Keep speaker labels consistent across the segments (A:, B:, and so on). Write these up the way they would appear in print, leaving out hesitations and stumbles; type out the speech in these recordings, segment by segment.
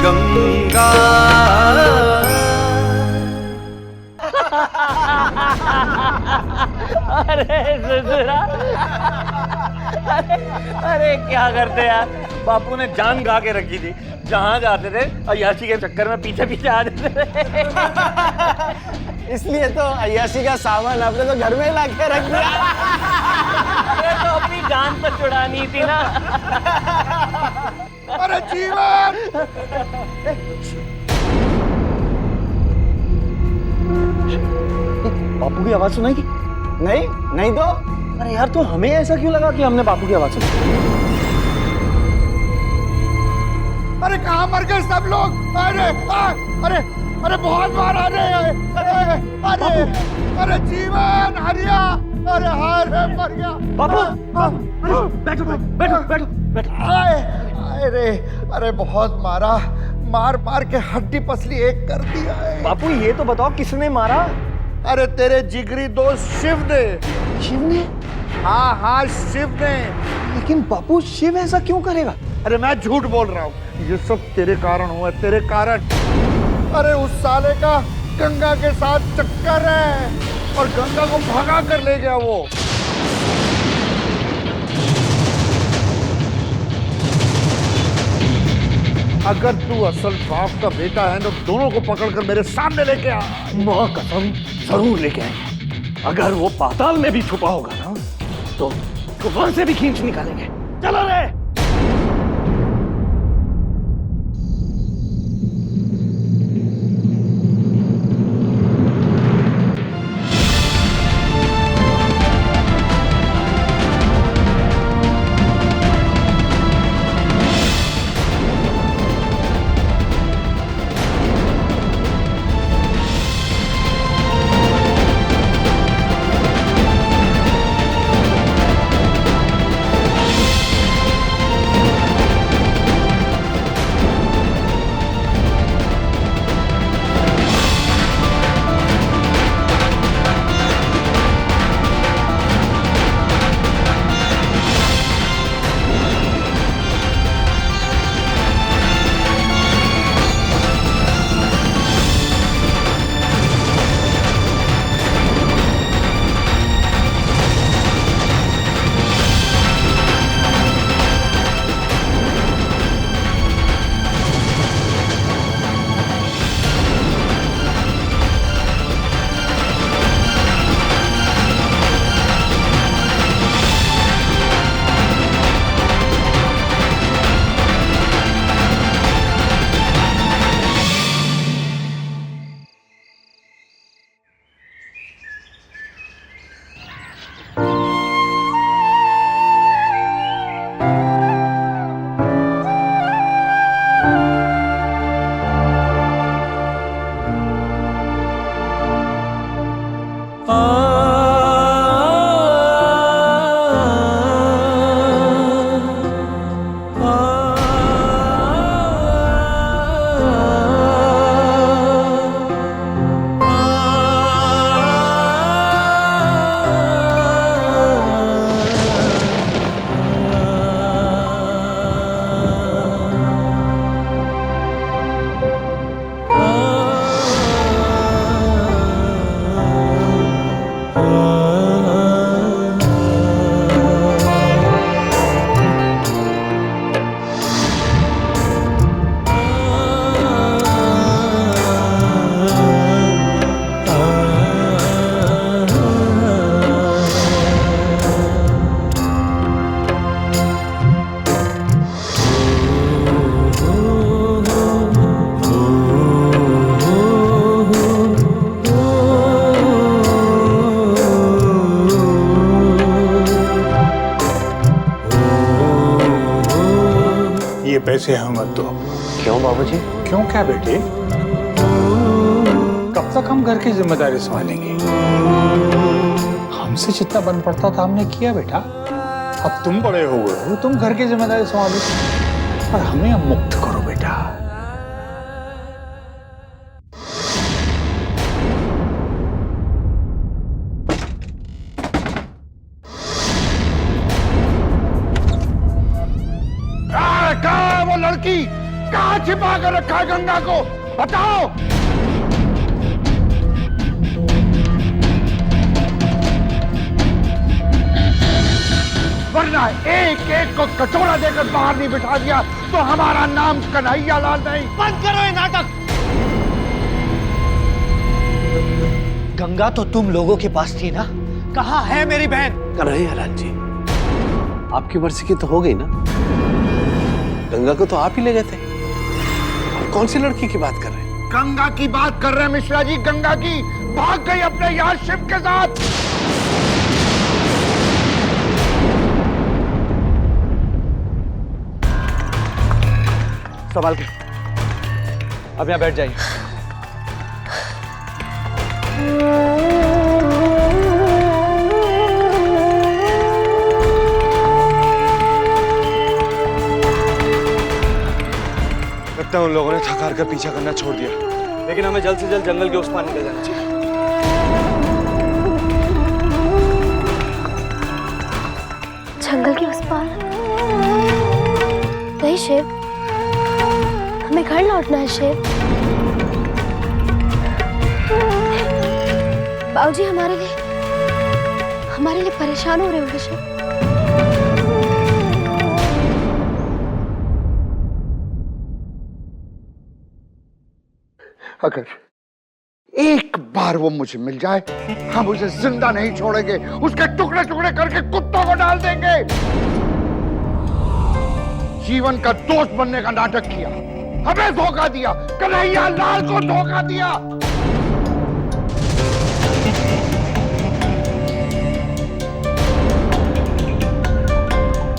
A: गंगा।
B: अरे ससुरा, अरे क्या करते यार, बापू ने जान गा के रखी थी। जहाँ जाते थे अय्याशी के चक्कर में पीछे पीछे आ जाते थे।
C: इसलिए तो अय्याशी का सामान आपने तो घर में ला के रख दिया।
B: अरे तो अपनी जान तो छुड़ानी थी ना।
D: अरे जीवन,
C: बापू की आवाज सुनाई? नहीं नहीं तो। अरे यार, तो हमें ऐसा क्यों लगा कि हमने बापू की आवाज सुनी?
D: अरे कहाँ मर गए सब लोग? अरे अरे अरे बहुत बार आ रहे हैं। अरे अरे जीवन, हरिया, अरे हारे मर गया।
B: बापू बैठो बैठो बैठो बैठो।
D: अरे अरे बहुत मारा, मार मार के हड्डी पसली एक कर दिया है।
C: बापू ये तो बताओ, किसने मारा?
D: अरे तेरे जिगरी दोस्त शिव ने।
C: शिव ने?
D: हाँ हाँ शिव ने।
C: लेकिन बापू, शिव ऐसा क्यों करेगा?
D: अरे मैं झूठ बोल रहा हूँ, ये सब तेरे कारण हुआ, तेरे कारण। अरे उस साले का गंगा के साथ चक्कर है और गंगा को भगा कर ले गया वो। अगर तू असल बाप का बेटा है तो दोनों को पकड़कर मेरे सामने लेके आ।
B: माँ कसम जरूर लेके आएंगे। अगर वो पाताल में भी छुपा होगा ना तो वहां से भी खींच निकालेंगे। चलो रे।
E: पैसे हमें मत दो।
C: क्यों बाबूजी?
E: क्यों क्या बेटे? कब तक हम घर की जिम्मेदारी संभालेंगे? हमसे जितना बन पड़ता था हमने किया बेटा। अब तुम बड़े हो गए हो, तुम घर की जिम्मेदारी संभालो और हमें अब मुक्त करो बेटा।
D: कहाँ है वो लड़की? कहाँ छिपा कर रखा है गंगा को? बताओ। वरना एक एक को कचौड़ा देकर बाहर नहीं बिठा दिया तो हमारा नाम कन्हैया लाल नहीं।
C: बंद करो ये नाटक। गंगा तो तुम लोगों के पास थी ना, कहाँ है मेरी बहन?
A: कन्हैया लाल जी, आपकी मर्जी की तो हो गई ना। गंगा को तो आप ही ले गए थे। और कौन सी लड़की की बात कर रहे हैं?
D: गंगा की बात कर रहे हैं मिश्रा जी। गंगा की भाग गई अपने यार शिव के साथ।
C: संभाल के, अब यहाँ बैठ जाइए।
F: लगता है उन लोगों ने थकार कर पीछा करना छोड़ दिया, लेकिन हमें जल्द से जल्द जंगल के उस पार निकल जाना चाहिए।
G: जंगल के उस पार? नहीं शिव, हमें घर लौटना है शिव। बाबूजी हमारे लिए परेशान हो रहे होंगे शिव।
D: अगर एक बार वो मुझे मिल जाए, हम उसे जिंदा नहीं छोड़ेंगे, उसके टुकड़े टुकड़े करके कुत्तों को डाल देंगे। जीवन का दोस्त बनने का नाटक किया, हमें धोखा दिया, कन्हैया लाल को धोखा दिया।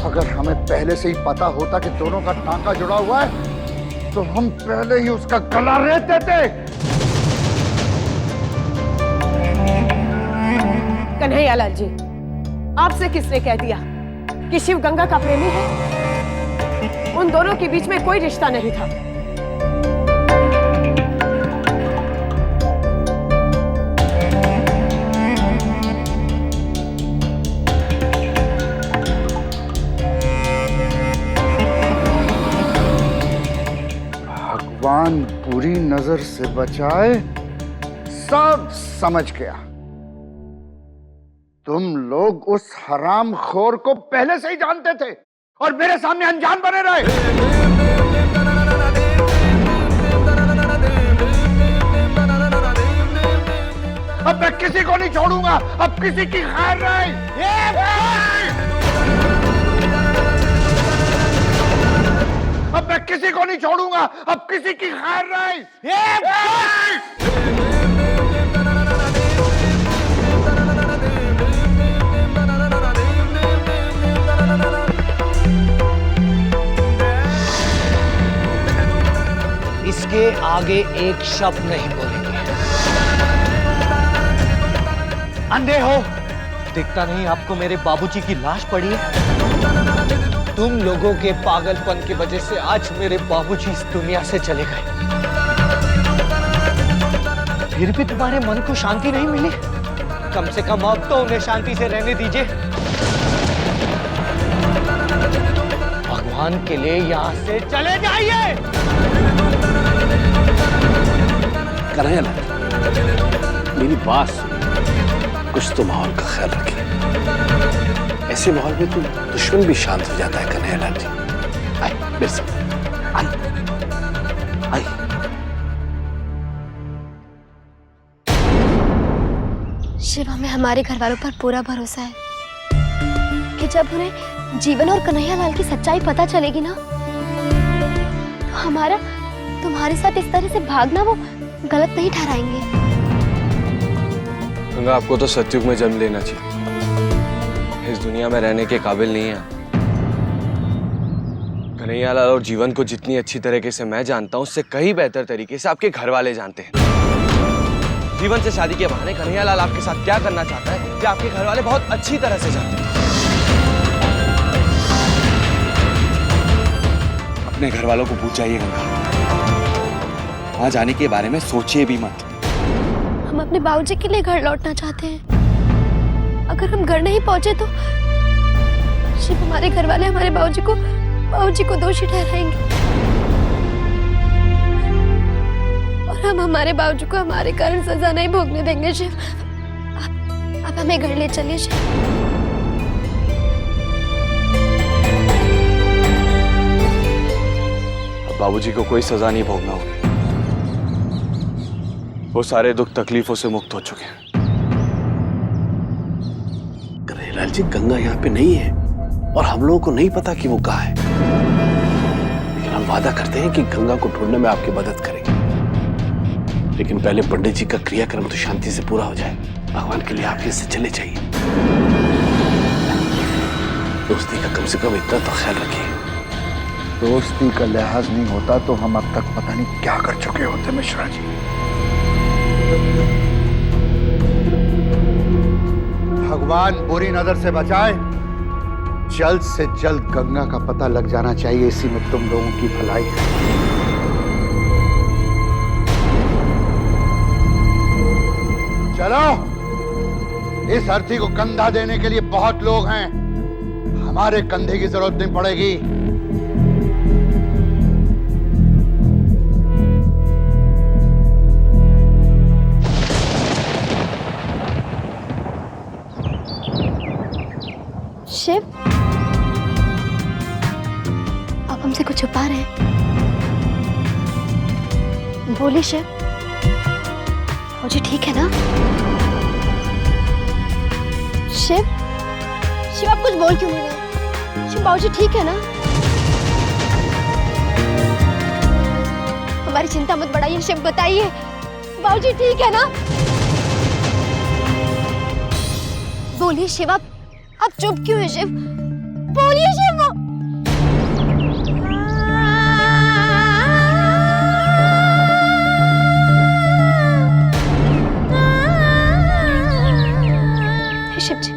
D: अगर हमें पहले से ही पता होता कि दोनों का टांका जुड़ा हुआ है तो हम पहले ही उसका गला रेत देते।
H: कन्हैया लाल जी, आपसे किसने कह दिया कि शिव गंगा का प्रेमी है? उन दोनों के बीच में कोई रिश्ता नहीं था।
D: भगवान बुरी नजर से बचाए, सब समझ गया। तुम लोग उस हरामखोर को पहले से ही जानते थे और मेरे सामने अनजान बने रहे। अब मैं किसी को नहीं छोड़ूंगा, अब किसी की खैर नहीं। अब मैं किसी को नहीं छोड़ूंगा, अब किसी की खैर नहीं।
C: इसके आगे एक शब्द नहीं बोलेंगे। अंधे हो, दिखता नहीं आपको मेरे बाबूजी की लाश पड़ी है? तुम लोगों के पागलपन की वजह से आज मेरे बाबूजी इस दुनिया से चले गए। फिर भी तुम्हारे मन को शांति नहीं मिली? कम से कम अब तो उन्हें शांति से रहने दीजिए। भगवान के लिए यहाँ से चले जाइए।
A: कन्हैया लाल, मेरी बात सुन, कुछ तो माहौल का ख्याल रखिए। ऐसे माहौल में तो दुश्मन भी शांत हो जाता है। कन्हैया लाल जी, आए मेरे साथ, आए।
G: शिव, हमें हमारे घर वालों पर पूरा भरोसा है कि जब उन्हें जीवन और कन्हैया लाल की सच्चाई पता चलेगी ना, तो हमारा तुम्हारे साथ इस तरह से भागना वो गलत नहीं ठहराएंगे।
F: गंगा, आपको तो सतयुग में जन्म लेना चाहिए। इस दुनिया में रहने के काबिल नहीं है। कन्हैया लाल और जीवन को जितनी अच्छी तरीके से मैं जानता हूँ, उससे कहीं बेहतर तरीके से आपके घर वाले जानते हैं। जीवन से शादी के बहाने कन्हैया लाल आपके साथ क्या करना चाहता है, ये आपके घर वाले बहुत अच्छी तरह से जानते हैं।
I: अपने घर वालों को पूछ जाइए गंगा, वहां जाने के बारे में सोचिए भी मत।
G: हम अपने बाबूजी के लिए घर लौटना चाहते हैं। अगर हम घर नहीं पहुंचे तो शिव, हमारे घर वाले हमारे बाबूजी को दोषी ठहराएंगे। और हम हमारे बाबूजी को हमारे कारण सजा नहीं भोगने देंगे शिव। आप हमें घर ले चलिए शिव।
F: बाबूजी को कोई सजा नहीं भोगना होगी। वो सारे दुख तकलीफों से मुक्त हो चुके हैं।
A: कन्हैयालाल जी, गंगा यहाँ पे नहीं है और हम लोगों को नहीं पता कि वो कहाँ है, लेकिन हम वादा करते हैं कि गंगा को ढूंढने में आपकी मदद करेंगे। लेकिन पहले पंडित जी का क्रियाक्रम तो शांति से पूरा हो जाए। भगवान के लिए आप यहाँ से चले जाइए। दोस्ती का कम से कम इतना तो ख्याल रखिए।
D: दोस्ती का लिहाज नहीं होता तो हम अब तक पता नहीं क्या कर चुके होते मिश्रा जी। भगवान बुरी नजर से बचाए, जल्द से जल्द गंगा का पता लग जाना चाहिए। इसी में तुम लोगों की भलाई है। चलो, इस अर्थी को कंधा देने के लिए बहुत लोग हैं, हमारे कंधे की जरूरत नहीं पड़ेगी।
G: शिव, आप हमसे कुछ छुपा रहे हैं? बोलिए शिव। मुझे ठीक है ना? शिव, शिव आप कुछ बोल क्यों नहीं रहे? शिव बाबूजी ठीक है ना? हमारी चिंता मत बढ़ाइए शिव, बताइए बाबूजी ठीक है ना? बोलिए शिव, आप चुप क्यों है शिव? बोलिए शिव। शिव जी,